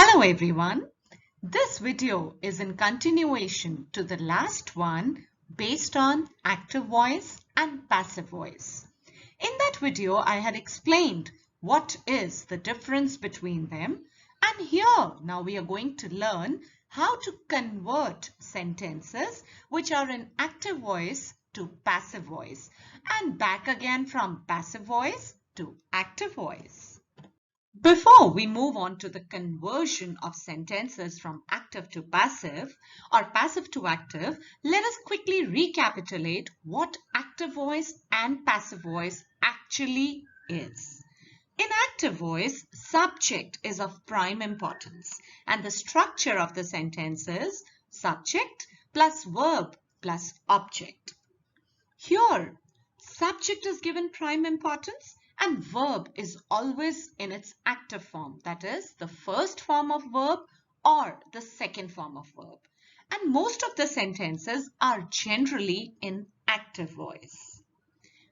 Hello everyone. This video is in continuation to the last one based on active voice and passive voice. In that video, I had explained what is the difference between them, and here now we are going to learn how to convert sentences which are in active voice to passive voice and back again from passive voice to active voice. Before we move on to the conversion of sentences from active to passive or passive to active, let us quickly recapitulate what active voice and passive voice actually is. In active voice, subject is of prime importance and the structure of the sentence is subject plus verb plus object. Here, subject is given prime importance and verb is always in its active form, that is the first form of verb or the second form of verb. And most of the sentences are generally in active voice.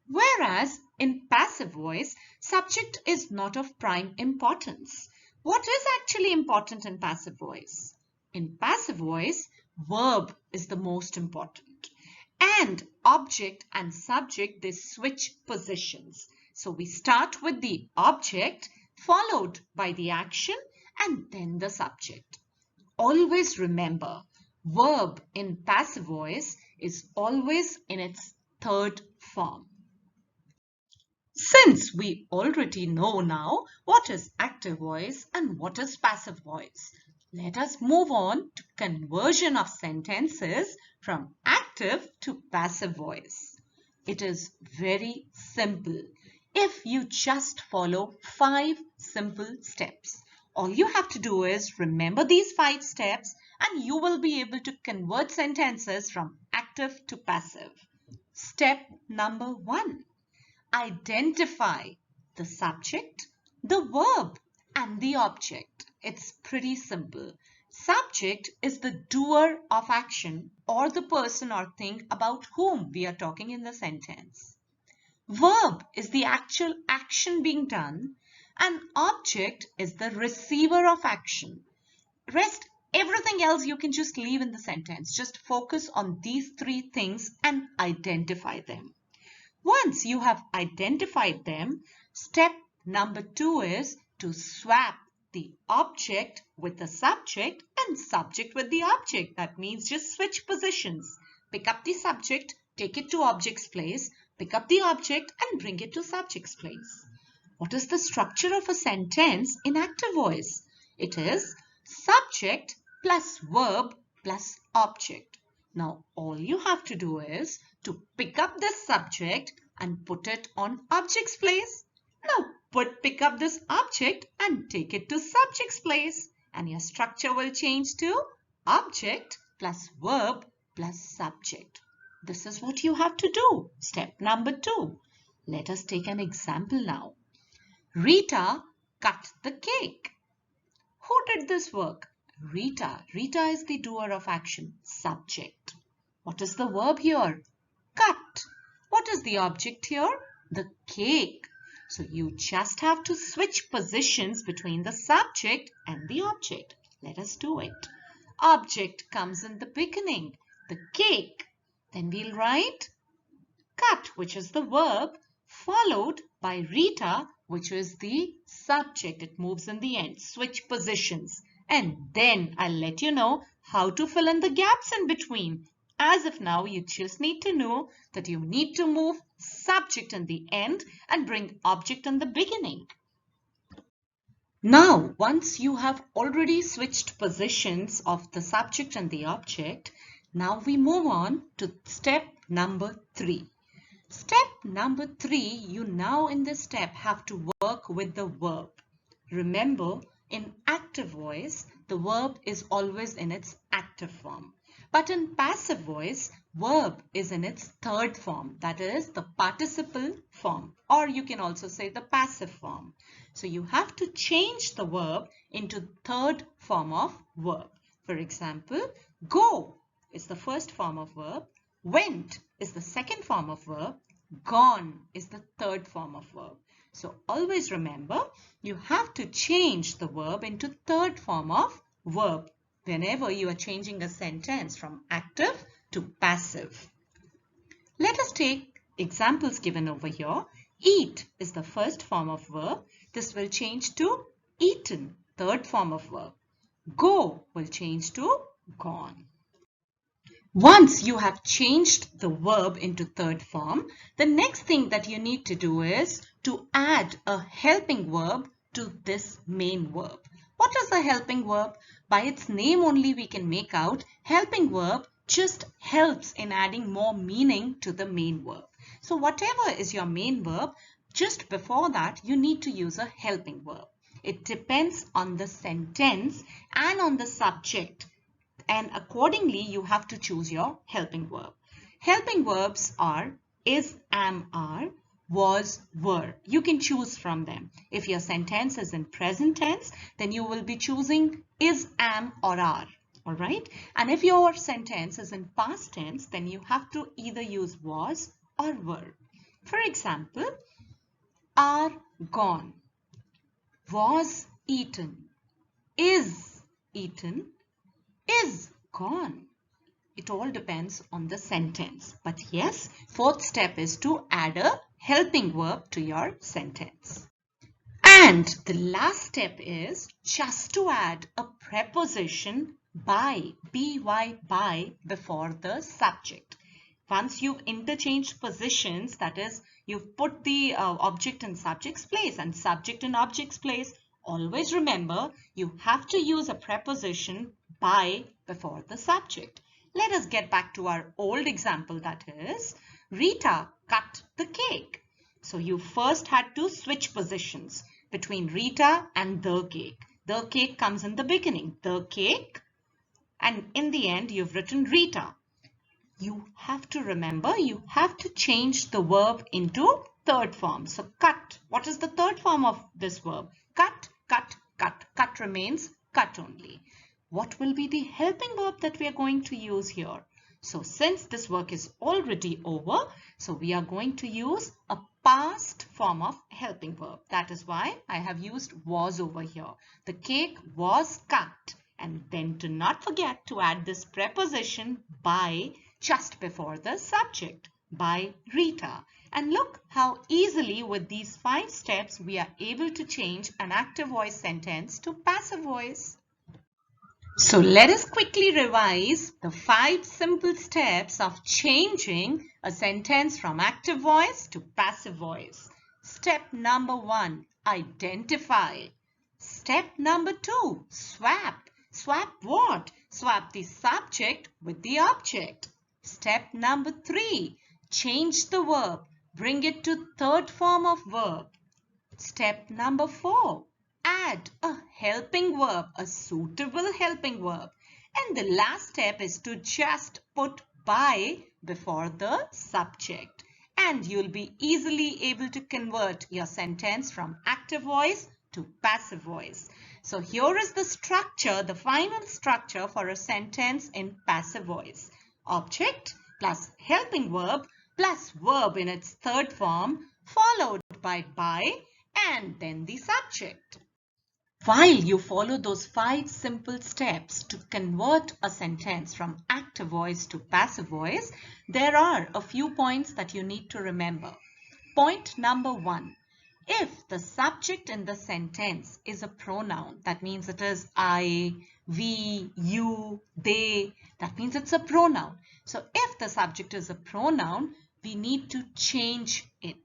Whereas in passive voice, subject is not of prime importance. What is actually important in passive voice? In passive voice, verb is the most important. And object and subject, they switch positions. So we start with the object followed by the action and then the subject. Always remember, verb in passive voice is always in its third form. Since we already know now what is active voice and what is passive voice, let us move on to conversion of sentences from active to passive voice. It is very simple. If you just follow 5 simple steps, all you have to do is remember these 5 steps and you will be able to convert sentences from active to passive. Step number 1. Identify the subject, the verb, and the object. It's pretty simple. Subject is the doer of action or the person or thing about whom we are talking in the sentence. Verb is the actual action being done and object is the receiver of action. Rest everything else you can just leave in the sentence. Just focus on these 3 things and identify them. Once you have identified them, step number 2 is to swap the object with the subject and subject with the object. That means just switch positions. Pick up the subject, take it to object's place, pick up the object and bring it to subject's place. What is the structure of a sentence in active voice? It is subject plus verb plus object. Now all you have to do is to pick up this subject and put it on object's place. Now pick up this object and take it to subject's place and your structure will change to object plus verb plus subject. This is what you have to do. Step number 2. Let us take an example now. Rita cut the cake. Who did this work? Rita. Rita is the doer of action, subject. What is the verb here? Cut. What is the object here? The cake. So you just have to switch positions between the subject and the object. Let us do it. Object comes in the beginning, the cake. Then we'll write cut, which is the verb, followed by Rita, which is the subject. It moves in the end. Switch positions. And then I'll let you know how to fill in the gaps in between. As of now, you just need to know that you need to move subject in the end and bring object in the beginning. Now, once you have already switched positions of the subject and the object, now we move on to step number 3. Step number 3, you now in this step have to work with the verb. Remember, in active voice, the verb is always in its active form. But in passive voice, verb is in its third form, that is the participle form, or you can also say the passive form. So you have to change the verb into third form of verb. For example, go is the first form of verb, went is the second form of verb, gone is the third form of verb. So always remember, you have to change the verb into third form of verb whenever you are changing a sentence from active to passive. Let us take examples given over here. Eat is the first form of verb. This will change to eaten, third form of verb. Go will change to gone. Once you have changed the verb into third form, the next thing that you need to do is to add a helping verb to this main verb. What is a helping verb? By its name only we can make out helping verb just helps in adding more meaning to the main verb. So whatever is your main verb, just before that you need to use a helping verb. It depends on the sentence and on the subject, and accordingly you have to choose your helping verb. Helping verbs are is, am, are, was, were. You can choose from them. If your sentence is in present tense, then you will be choosing is, am, or are. Alright? And if your sentence is in past tense, then you have to either use was or were. For example, are gone, was eaten, is eaten, is gone. It all depends on the sentence. But yes, fourth step is to add a helping verb to your sentence. And the last step is just to add a preposition by, by before the subject. Once you've interchanged positions, that is, you've put the object in subject's place and subject in object's place, always remember you have to use a preposition by before the subject. Let us get back to our old example, that is, Rita cut the cake. So you first had to switch positions between Rita and the cake. The cake comes in the beginning, the cake, and in the end you've written Rita. You have to remember, you have to change the verb into third form. So cut, what is the third form of this verb? Cut, cut, cut. Cut remains cut only. What will be the helping verb that we are going to use here? So since this work is already over, so we are going to use a past form of helping verb. That is why I have used was over here. The cake was cut. And then do not forget to add this preposition by just before the subject, by Rita. And look how easily with these 5 steps we are able to change an active voice sentence to passive voice. So let us quickly revise the 5 simple steps of changing a sentence from active voice to passive voice. Step number 1, identify. Step number 2, swap. Swap what? Swap the subject with the object. Step number 3, change the verb. Bring it to third form of verb. Step number 4, add a helping verb, a suitable helping verb. And the last step is to just put by before the subject. And you'll be easily able to convert your sentence from active voice to passive voice. So here is the structure, the final structure for a sentence in passive voice. Object plus helping verb plus verb in its third form, followed by and then the subject. While you follow those 5 simple steps to convert a sentence from active voice to passive voice, there are a few points that you need to remember. Point number 1. If the subject in the sentence is a pronoun, that means it is I, we, you, they, that means it's a pronoun. So if the subject is a pronoun, we need to change it.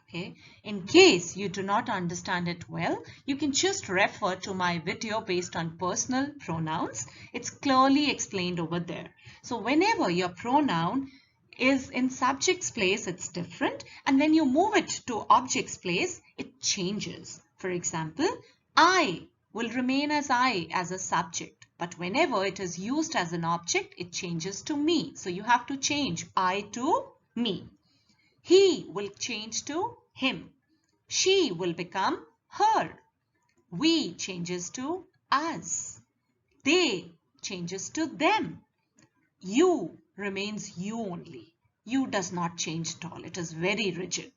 Okay. In case you do not understand it well, you can just refer to my video based on personal pronouns. It's clearly explained over there. So whenever your pronoun is in subject's place, it's different, and when you move it to object's place, it changes. For example, I will remain as I as a subject, but whenever it is used as an object, it changes to me. So you have to change I to me. He will change to him. She will become her. We changes to us. They changes to them. You remains you only. You does not change at all. It is very rigid.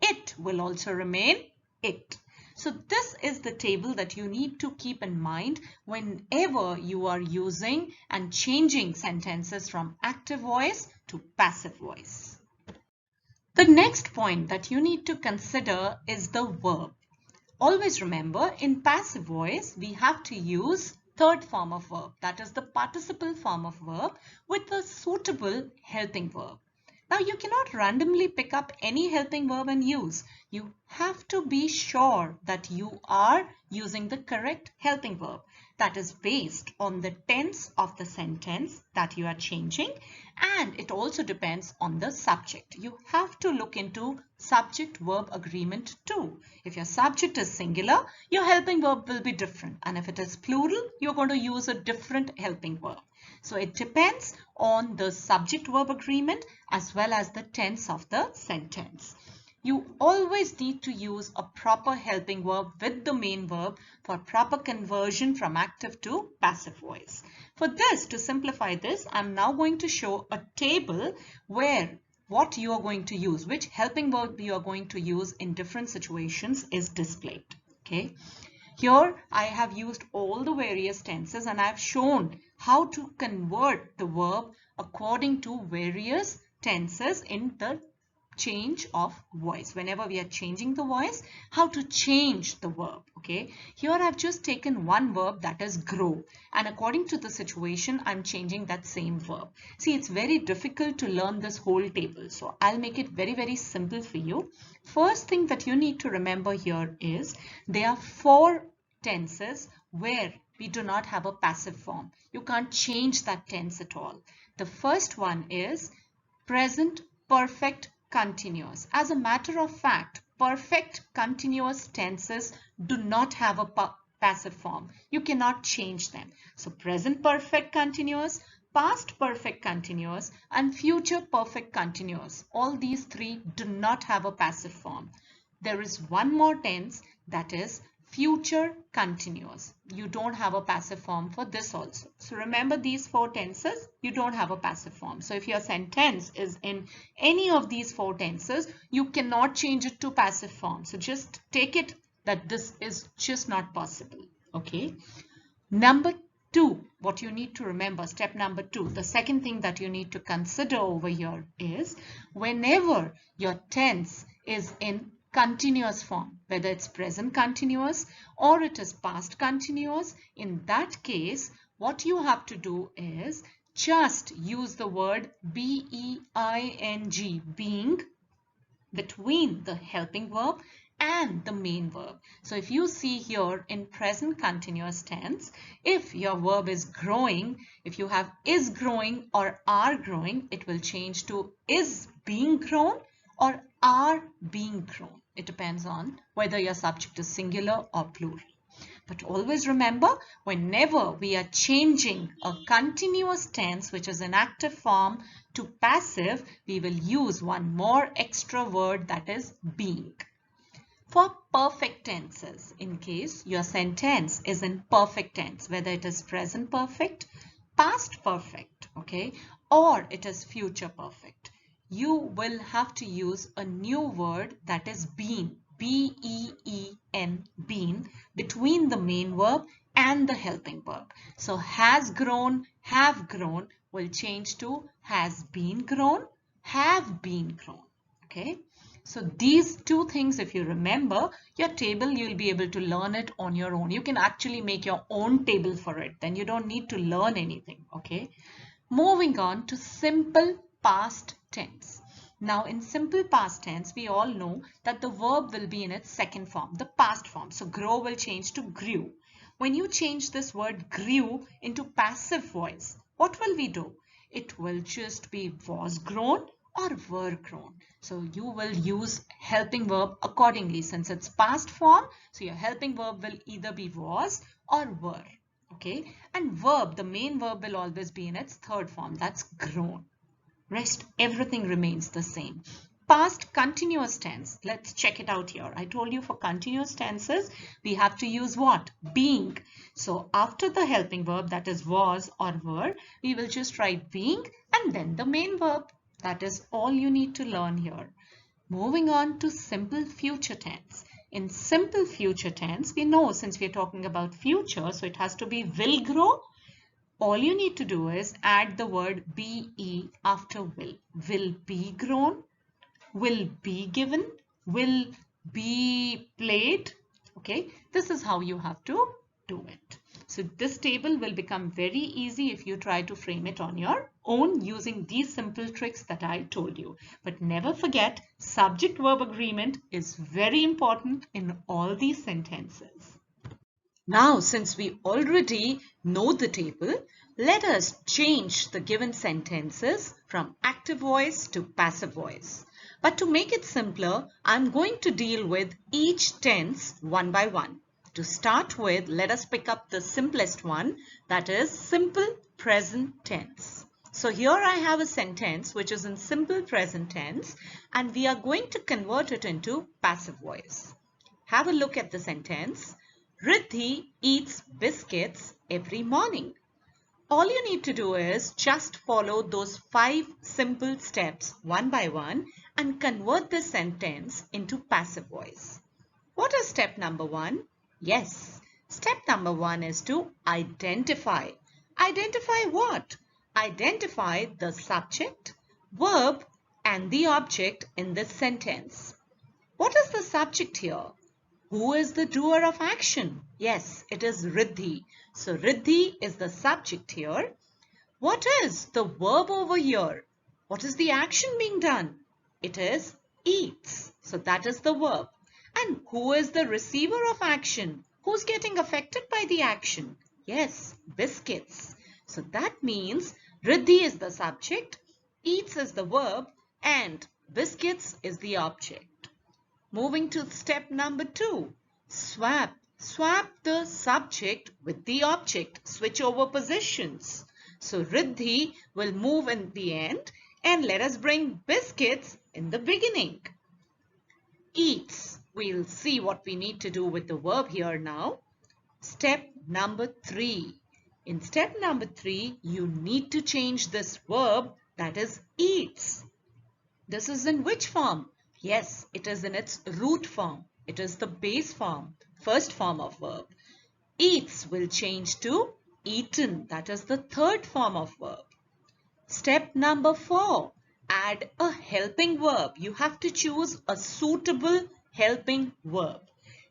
It will also remain it. So this is the table that you need to keep in mind whenever you are using and changing sentences from active voice to passive voice. The next point that you need to consider is the verb. Always remember, in passive voice, we have to use third form of verb, that is the participle form of verb with a suitable helping verb. Now, you cannot randomly pick up any helping verb and use. You have to be sure that you are using the correct helping verb that is based on the tense of the sentence that you are changing, and it also depends on the subject. You have to look into subject-verb agreement too. If your subject is singular, your helping verb will be different, and if it is plural, you're going to use a different helping verb. So it depends on the subject-verb agreement as well as the tense of the sentence. You always need to use a proper helping verb with the main verb for proper conversion from active to passive voice. For this, to simplify this, I'm now going to show a table where what you are going to use, which helping verb you are going to use in different situations is displayed. Okay. Here I have used all the various tenses and I've shown how to convert the verb according to various tenses in the change of voice. Whenever we are changing the voice, how to change the verb. Okay, here I've just taken one verb, that is grow, and according to the situation I'm changing that same verb. See, it's very difficult to learn this whole table, so I'll make it very simple for you. First thing that you need to remember here is there are 4 tenses where we do not have a passive form. You can't change that tense at all. The first one is present perfect continuous. As a matter of fact, perfect continuous tenses do not have a passive form. You cannot change them. So present perfect continuous, past perfect continuous, and future perfect continuous. All these 3 do not have a passive form. There is one more tense, that is future continuous. You don't have a passive form for this also. So remember these 4 tenses, you don't have a passive form. So if your sentence is in any of these 4 tenses, you cannot change it to passive form. So just take it that this is just not possible. Okay. Number 2, what you need to remember, step number 2, the second thing that you need to consider over here is whenever your tense is in continuous form, whether it's present continuous or it is past continuous, in that case, what you have to do is just use the word being, being, between the helping verb and the main verb. So if you see here in present continuous tense, if your verb is growing, if you have is growing or are growing, it will change to is being grown or are being grown. It depends on whether your subject is singular or plural. But always remember, whenever we are changing a continuous tense, which is an active form, to passive, we will use one more extra word, that is being. For perfect tenses, in case your sentence is in perfect tense, whether it is present perfect, past perfect, okay, or it is future perfect, you will have to use a new word, that is been, B-E-E-N, been, between the main verb and the helping verb. So has grown, have grown will change to has been grown, have been grown. Okay. So these 2 things, if you remember, your table, you'll be able to learn it on your own. You can actually make your own table for it. Then you don't need to learn anything. Okay. Moving on to simple past tense. Now in simple past tense, we all know that the verb will be in its second form, the past form. So grow will change to grew. When you change this word grew into passive voice, what will we do? It will just be was grown or were grown. So you will use helping verb accordingly since it's past form. So your helping verb will either be was or were. Okay. And verb, the main verb will always be in its third form. That's grown. Rest, everything remains the same. Past continuous tense. Let's check it out here. I told you for continuous tenses, we have to use what? Being. So after the helping verb, that is was or were, we will just write being and then the main verb. That is all you need to learn here. Moving on to simple future tense. In simple future tense, we know since we're talking about future, so it has to be will grow. All you need to do is add the word be after will. Will be grown, will be given, will be played. Okay, this is how you have to do it. So this table will become very easy if you try to frame it on your own using these simple tricks that I told you. But never forget, subject-verb agreement is very important in all these sentences. Now, since we already know the table, let us change the given sentences from active voice to passive voice. But to make it simpler, I'm going to deal with each tense one by one. To start with, let us pick up the simplest one, that is simple present tense. So here I have a sentence which is in simple present tense and we are going to convert it into passive voice. Have a look at the sentence. Riddhi eats biscuits every morning. All you need to do is just follow those 5 simple steps one by one and convert the sentence into passive voice. What is step number 1? Yes, step number 1 is to identify. Identify what? Identify the subject, verb and the object in this sentence. What is the subject here? Who is the doer of action? Yes, it is Riddhi. So Riddhi is the subject here. What is the verb over here? What is the action being done? It is eats. So that is the verb. And who is the receiver of action? Who's getting affected by the action? Yes, biscuits. So that means Riddhi is the subject, eats is the verb, and biscuits is the object. Moving to step number 2, swap. Swap the subject with the object. Switch over positions. So Riddhi will move in the end and let us bring biscuits in the beginning. Eats. We'll see what we need to do with the verb here now. Step number 3. In step number 3, you need to change this verb, that is eats. This is in which form? Yes, it is in its root form. It is the base form, first form of verb. Eats will change to eaten. That is the third form of verb. Step number 4. Add a helping verb. You have to choose a suitable helping verb.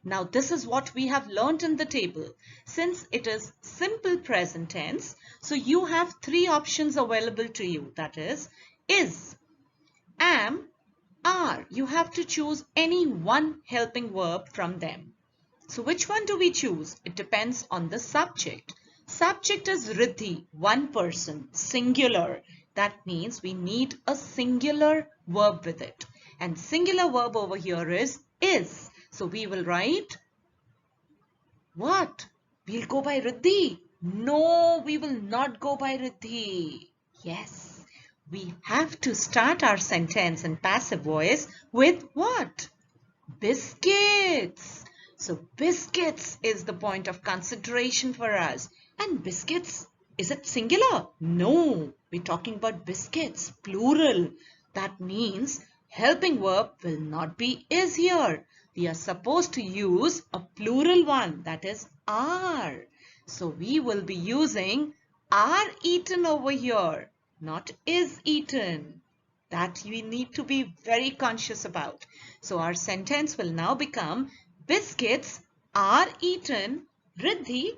Now this is what we have learnt in the table. Since it is simple present tense, so you have 3 options available to you. That is, am, are. You have to choose any one helping verb from them. So which one do we choose? It depends on the subject. Subject is Riddhi, one person, singular. That means we need a singular verb with it. And singular verb over here is. So we will write what? We'll go by Riddhi. No, we will not go by Riddhi. Yes. We have to start our sentence in passive voice with what? Biscuits. So biscuits is the point of consideration for us. And biscuits, is it singular? No, we're talking about biscuits, plural. That means helping verb will not be is here. We are supposed to use a plural one, that is are. So we will be using are eaten over here, not is eaten. That we need to be very conscious about. So our sentence will now become biscuits are eaten. Riddhi,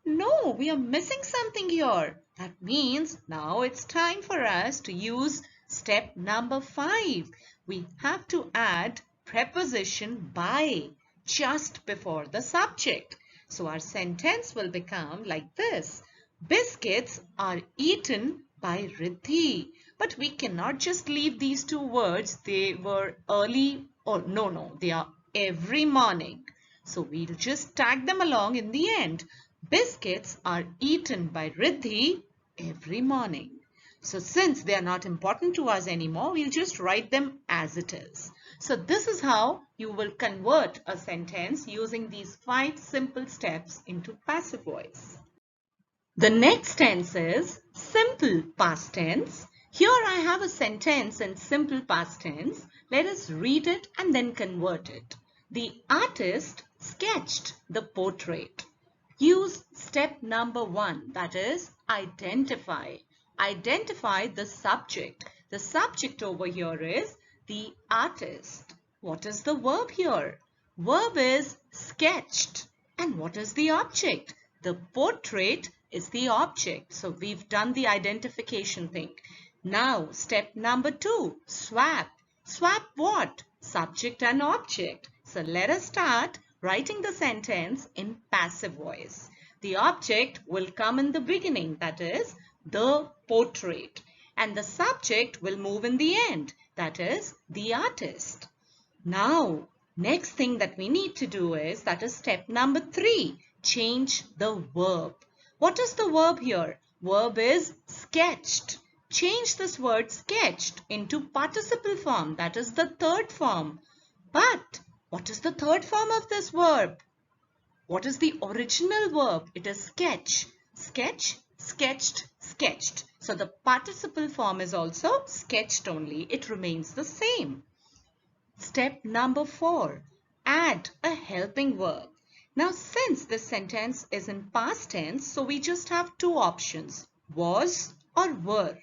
no, we are missing something here. That means now it's time for us to use step number 5. We have to add preposition by just before the subject. So our sentence will become like this. Biscuits are eaten by Riddhi. But we cannot just leave these 2 words. They were early or no, they are every morning. So we'll just tag them along in the end. Biscuits are eaten by Riddhi every morning. So since they are not important to us anymore, we'll just write them as it is. So this is how you will convert a sentence using these 5 simple steps into passive voice. The next tense is simple past tense. Here I have a sentence in simple past tense. Let us read it and then convert it. The artist sketched the portrait. Use step number 1, that is identify. Identify the subject. The subject over here is the artist. What is the verb here? Verb is sketched. And what is the object? The portrait is the object. So we've done the identification thing. Now step number 2, swap. Swap what? Subject and object. So let us start writing the sentence in passive voice. The object will come in the beginning, that is the portrait. And the subject will move in the end, that is the artist. Now, next thing that we need to do is, that is step number 3, change the verb. What is the verb here? Verb is sketched. Change this word sketched into participle form, that is the third form. But what is the third form of this verb? What is the original verb? It is sketch. Sketch, sketched, sketched. So the participle form is also sketched only. It remains the same. Step number 4, add a helping verb. Now since this sentence is in past tense, so we just have two options, was or were.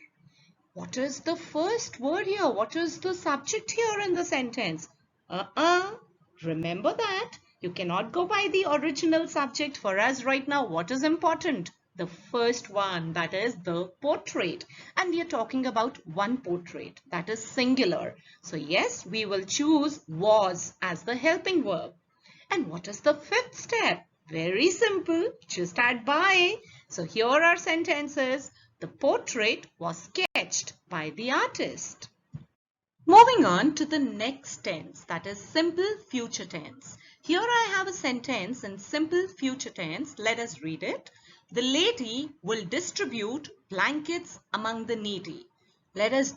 What is the first word here? What is the subject here in the sentence? Remember that. You cannot go by the original subject. For us right now, what is important? The first one, that is the portrait. And we are talking about one portrait, that is singular. So yes, we will choose was as the helping verb. And what is the fifth step? Very simple, just add by. So here are sentences. The portrait was sketched by the artist. Moving on to the next tense, that is simple future tense. Here I have a sentence in simple future tense. Let us read it. The lady will distribute blankets among the needy. Let us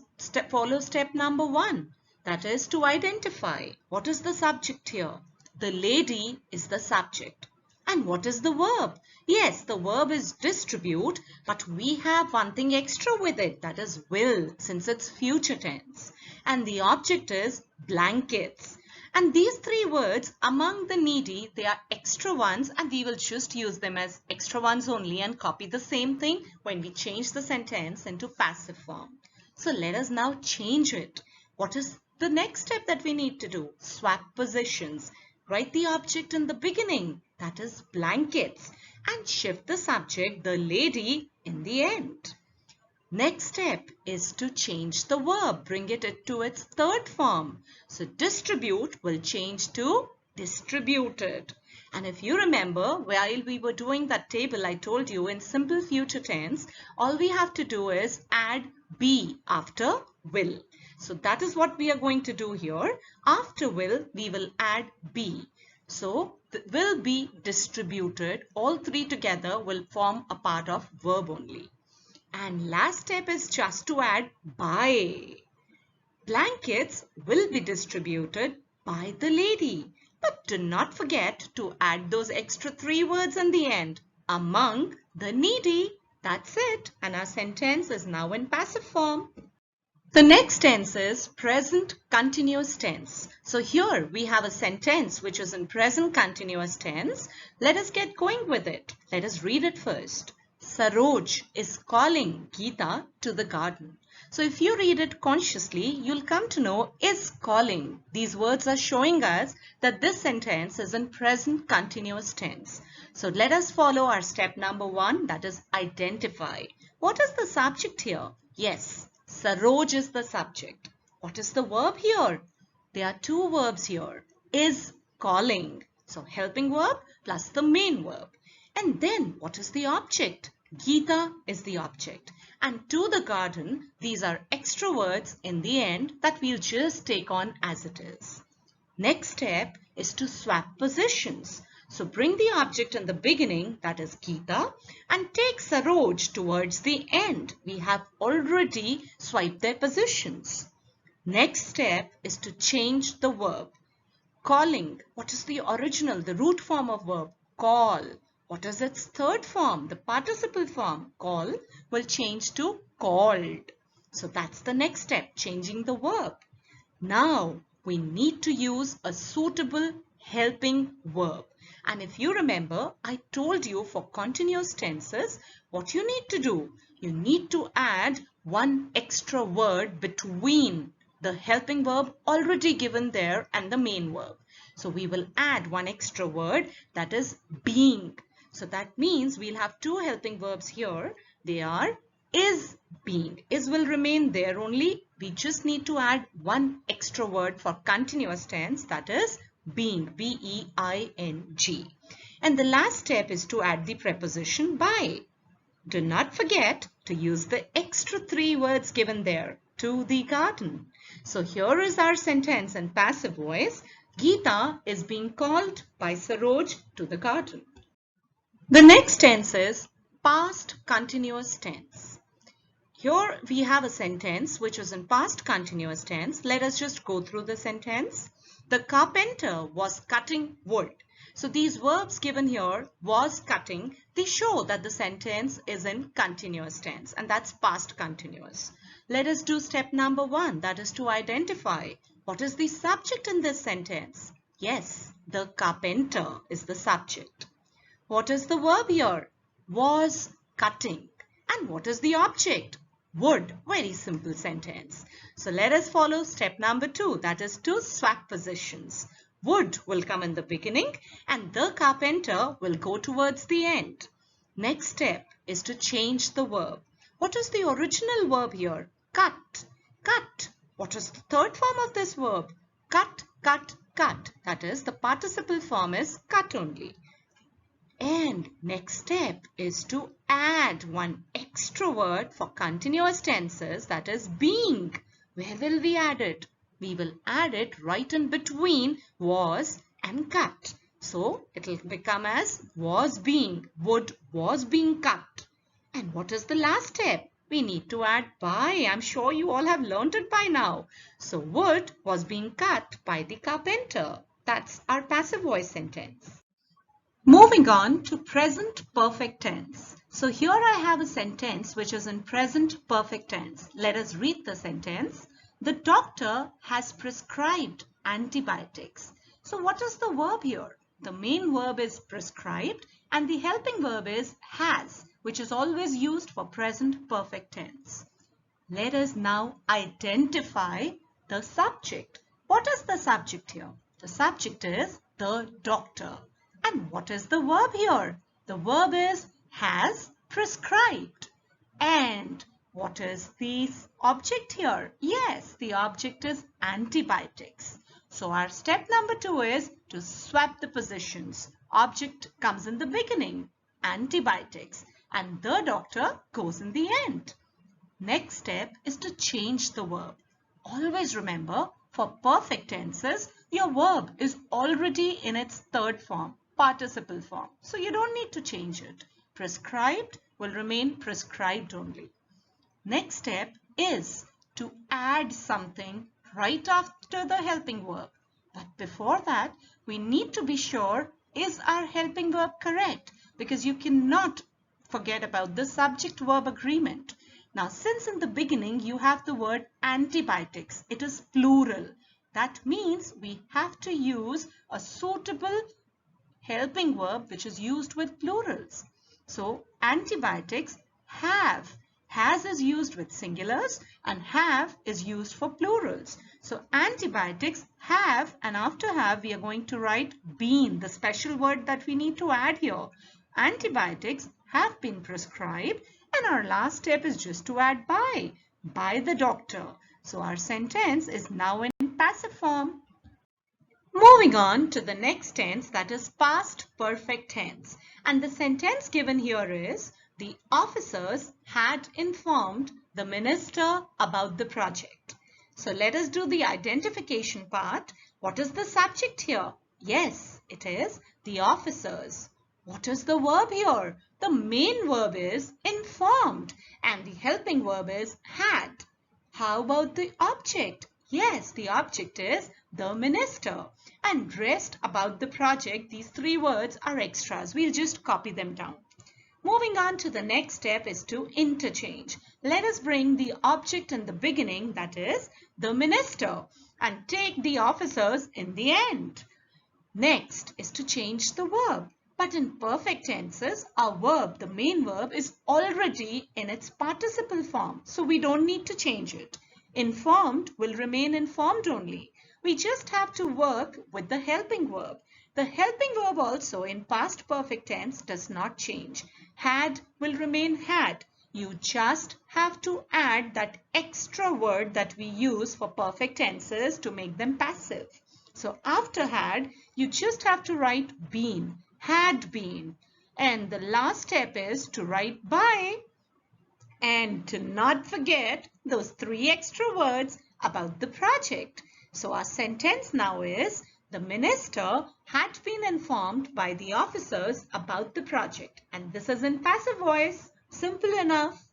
follow step number 1. That is to identify. What is the subject here? The lady is the subject. And what is the verb? Yes, the verb is distribute, but we have one thing extra with it, that is will, since it's future tense. And the object is blankets. And these three words, among the needy, they are extra ones, and we will just use them as extra ones only and copy the same thing when we change the sentence into passive form. So let us now change it. What is the next step that we need to do? Swap positions. Write the object in the beginning, that is blankets, and shift the subject, the lady, in the end. Next step is to change the verb, bring it to its third form. So distribute will change to distributed. And if you remember, while we were doing that table, I told you in simple future tense, all we have to do is add be after will. So that is what we are going to do here. After will, we will add be. So will be distributed. All three together will form a part of verb only. And last step is just to add by. Blankets will be distributed by the lady. But do not forget to add those extra three words in the end. Among the needy. That's it. And our sentence is now in passive form. The next tense is present continuous tense. So here we have a sentence which is in present continuous tense. Let us get going with it. Let us read it first. Saroj is calling Geeta to the garden. So if you read it consciously, you'll come to know is calling. These words are showing us that this sentence is in present continuous tense. So let us follow our step number 1, that is identify. What is the subject here? Yes, Saroj is the subject. What is the verb here? There are two verbs here. Is calling. So helping verb plus the main verb. And then what is the object? Geeta is the object. And to the garden, these are extra words in the end that we'll just take on as it is. Next step is to swap positions. So bring the object in the beginning, that is Geeta, and take Saroj towards the end. We have already swiped their positions. Next step is to change the verb. Calling, what is the original, the root form of verb? Call. What is its third form? The participle form, call, will change to called. So that's the next step, changing the verb. Now we need to use a suitable helping verb. And if you remember, I told you for continuous tenses, what you need to do, you need to add one extra word between the helping verb already given there and the main verb. So we will add one extra word, that is being. So that means we'll have two helping verbs here. They are is being. Is will remain there only. We just need to add one extra word for continuous tense, that is being, B-E-I-N-G. And the last step is to add the preposition by. Do not forget to use the extra 3 words given there, to the garden. So here is our sentence in passive voice. Geeta is being called by Saroj to the garden. The next tense is past continuous tense. Here we have a sentence which is in past continuous tense. Let us just go through the sentence. The carpenter was cutting wood. So these verbs given here, was cutting, they show that the sentence is in continuous tense, and that's past continuous. Let us do step number 1, that is to identify what is the subject in this sentence. Yes, the carpenter is the subject. What is the verb here? Was cutting. And what is the object? Wood. Very simple sentence. So let us follow step number 2, that is to swap positions. Wood will come in the beginning and the carpenter will go towards the end. Next step is to change the verb. What is the original verb here? Cut. Cut. What is the third form of this verb? Cut, cut, cut. That is, the participle form is cut only. And next step is to add one extra word for continuous tenses, that is being. Where will we add it? We will add it right in between was and cut. So it will become as was being. Wood was being cut. And what is the last step? We need to add by. I'm sure you all have learnt it by now. So wood was being cut by the carpenter. That's our passive voice sentence. Moving on to present perfect tense. So here I have a sentence which is in present perfect tense. Let us read the sentence. The doctor has prescribed antibiotics. So what is the verb here? The main verb is prescribed and the helping verb is has, which is always used for present perfect tense. Let us now identify the subject. What is the subject here? The subject is the doctor. And what is the verb here? The verb is has prescribed. And what is the object here? Yes, the object is antibiotics. So our step number 2 is to swap the positions. Object comes in the beginning, antibiotics, and the doctor goes in the end. Next step is to change the verb. Always remember, for perfect tenses, your verb is already in its third form, participle form. So you don't need to change it. Prescribed will remain prescribed only. Next step is to add something right after the helping verb. But before that, we need to be sure, is our helping verb correct? Because you cannot forget about the subject-verb agreement. Now, since in the beginning you have the word antibiotics, it is plural. That means we have to use a suitable helping verb which is used with plurals. So, antibiotics have. Has is used with singulars and have is used for plurals. So, antibiotics have, and after have we are going to write been, the special word that we need to add here. Antibiotics have been prescribed, and our last step is just to add by the doctor. So, our sentence is now in passive form. Moving on to the next tense, that is past perfect tense. And the sentence given here is, the officers had informed the minister about the project. So let us do the identification part. What is the subject here? Yes, it is the officers. What is the verb here? The main verb is informed and the helping verb is had. How about the object? Yes, the object is the minister. And rest about the project, these 3 words are extras. We'll just copy them down. Moving on to the next step is to interchange. Let us bring the object in the beginning, that is the minister, and take the officers in the end. Next is to change the verb. But in perfect tenses, our verb, the main verb, is already in its participle form. So we don't need to change it. Informed will remain informed only. We just have to work with the helping verb. The helping verb also in past perfect tense does not change. Had will remain had. You just have to add that extra word that we use for perfect tenses to make them passive. So after had, you just have to write been, had been. And the last step is to write by. And to not forget those 3 extra words about the project. So our sentence now is, the minister had been informed by the officers about the project. And this is in passive voice. Simple enough.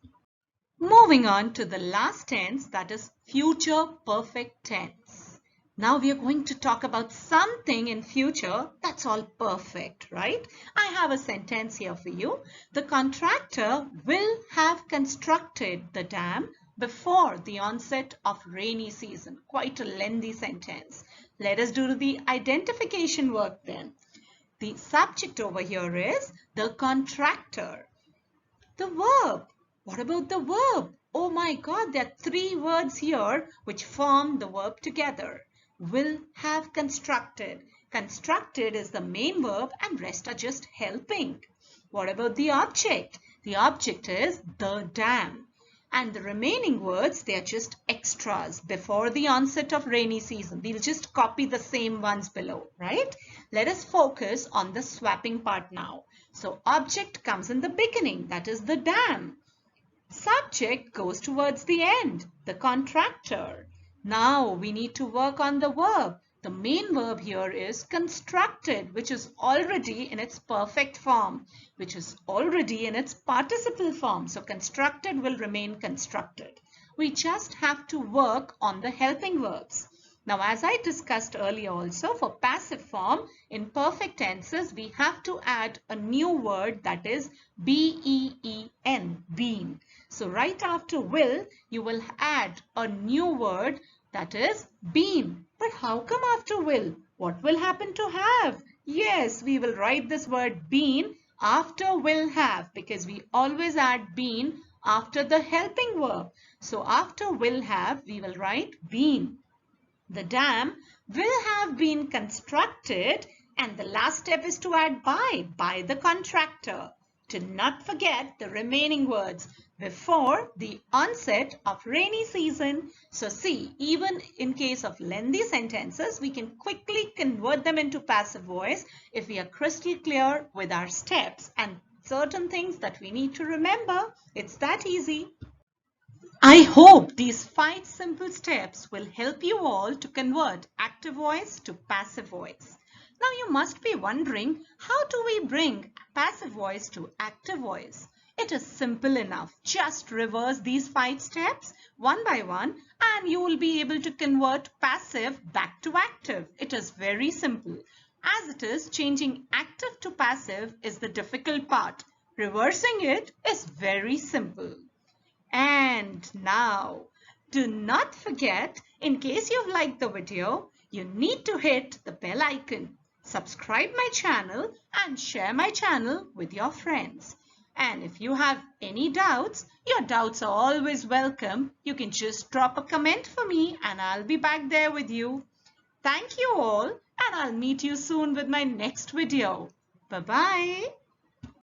Moving on to the last tense, that is future perfect tense. Now we are going to talk about something in future that's all perfect, right? I have a sentence here for you. The contractor will have constructed the dam before the onset of rainy season. Quite a lengthy sentence. Let us do the identification work then. The subject over here is the contractor. The verb. What about the verb? Oh my God, there are 3 words here which form the verb together. Will have constructed. Constructed is the main verb and rest are just helping. What about the object? The object is the dam. And the remaining words, they are just extras before the onset of rainy season. We'll just copy the same ones below, right? Let us focus on the swapping part now. So object comes in the beginning, that is the dam. Subject goes towards the end, the contractor. Now we need to work on the verb. The main verb here is constructed, which is already in its perfect form, which is already in its participle form. So constructed will remain constructed. We just have to work on the helping verbs. Now, as I discussed earlier also, for passive form, in perfect tenses, we have to add a new word, that is B-E-E-N, been. So right after will, you will add a new word, that is been. But how come after will? What will happen to have? Yes, we will write this word been after will have, because we always add been after the helping verb. So after will have, we will write been. The dam will have been constructed, and the last step is to add by the contractor. To not forget the remaining words, before the onset of rainy season. So see, even in case of lengthy sentences, we can quickly convert them into passive voice if we are crystal clear with our steps and certain things that we need to remember. It's that easy. I hope these 5 simple steps will help you all to convert active voice to passive voice. Now you must be wondering, how do we bring passive voice to active voice? It is simple enough. Just reverse these 5 steps one by one and you will be able to convert passive back to active. It is very simple. As it is, changing active to passive is the difficult part. Reversing it is very simple. And now, do not forget, in case you've liked the video, you need to hit the bell icon, subscribe my channel and share my channel with your friends. And if you have any doubts, your doubts are always welcome. You can just drop a comment for me and I'll be back there with you. Thank you all and I'll meet you soon with my next video. Bye-bye.